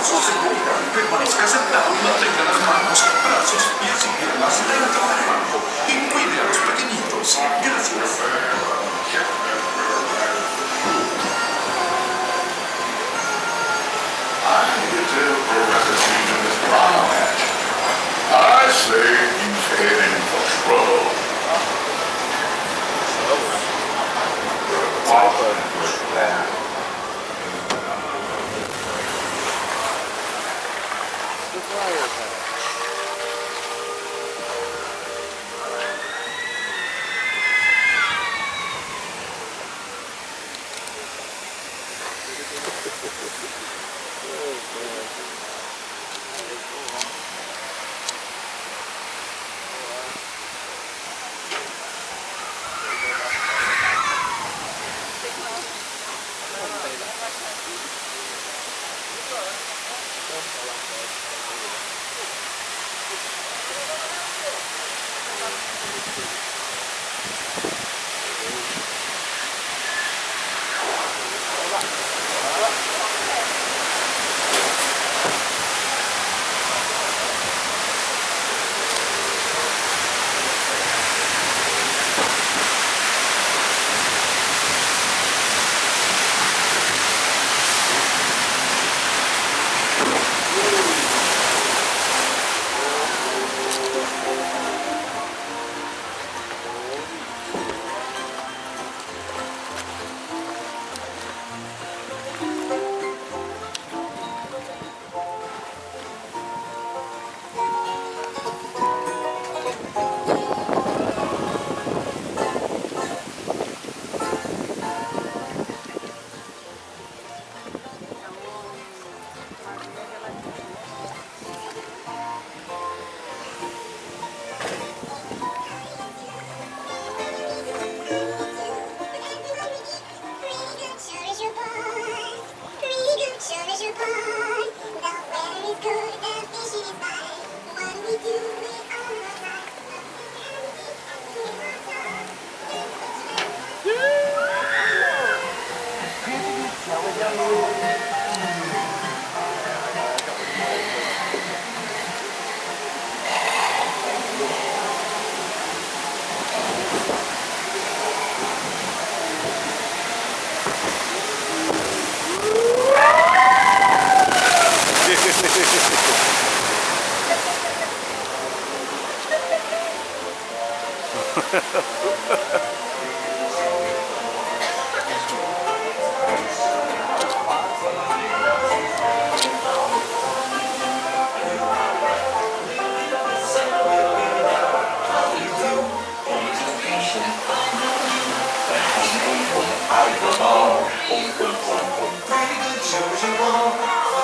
su seguridad, permanezca sentado y mantenga las manos, brazos y así piernas dentro del banco. Y cuide a los pequeñitos. Gracias. I need to tell Professor Stephen this drama match. I say he's heading for trouble.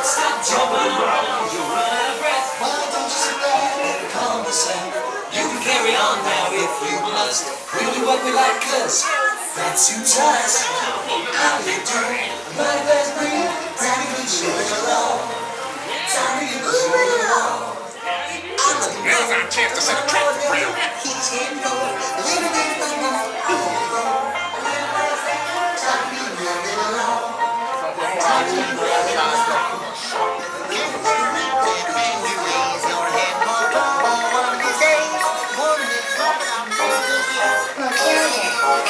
Stop jumping around, you're running out of breath. Why don't you sit back and conversate? You can carry on now if you must. We'll do what we like, cause that suits us. How you doing? Mighty fast breathe, pretty good shit along. Time to get moving along. Now's our chance to set a trap for real. He's getting going, living in the moment. Time to get moving along. Time to get moving along.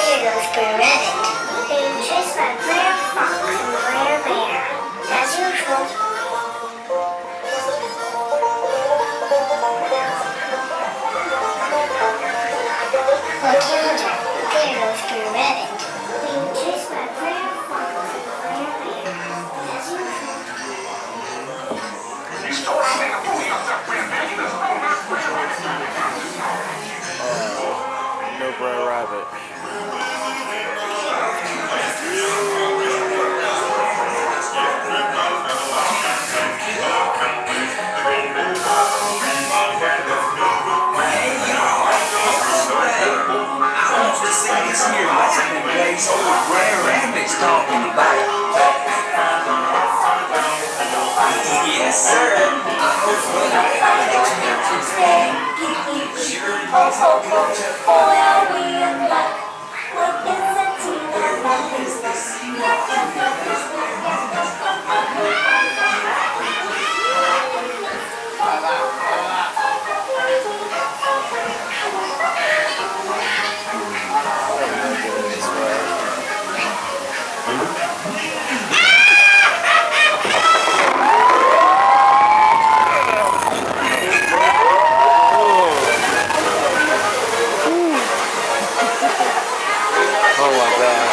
Here goes being chased by Blair Fox and Blair Bear, as usual. Look yonder, there goes Blue Rabbit, being chased by Blair Fox and Blair Bear, as usual. No Blair Rabbit. Yes, sir. I hope Boy, are we in luck. What is the tea that love is this? Oh my god.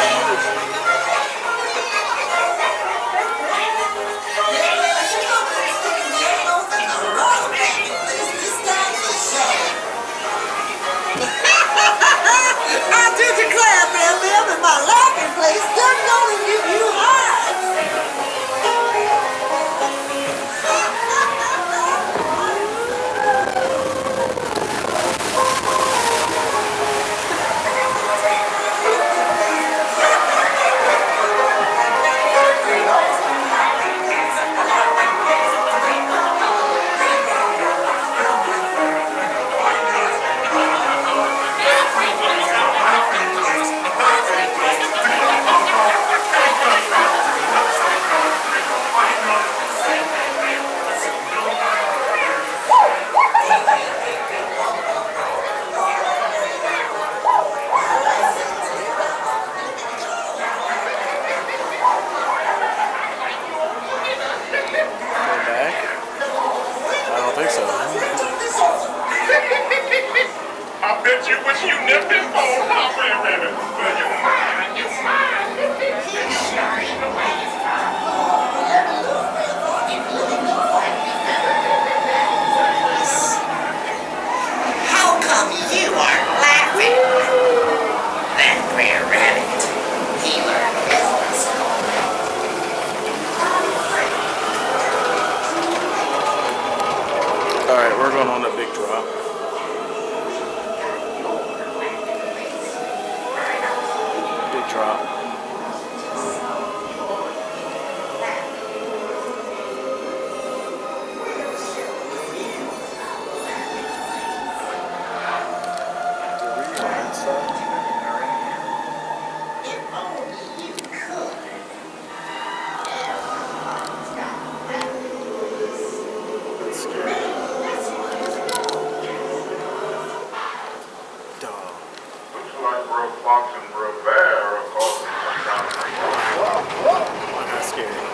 I do declare, Bill, that my laughing place doesn't gonna give you heart. Go back? I don't think so. I bet you wish you nipped his phone out, Rabbit. Well, you mine, you How come you aren't laughing? That Brer Rabbit, he learned business. Alright, we're going on a big drop. Big drop. If only you could. That's scary. Dog. looks like Bro Fox and Bro Bear are causing some kind of Oh, that's scary.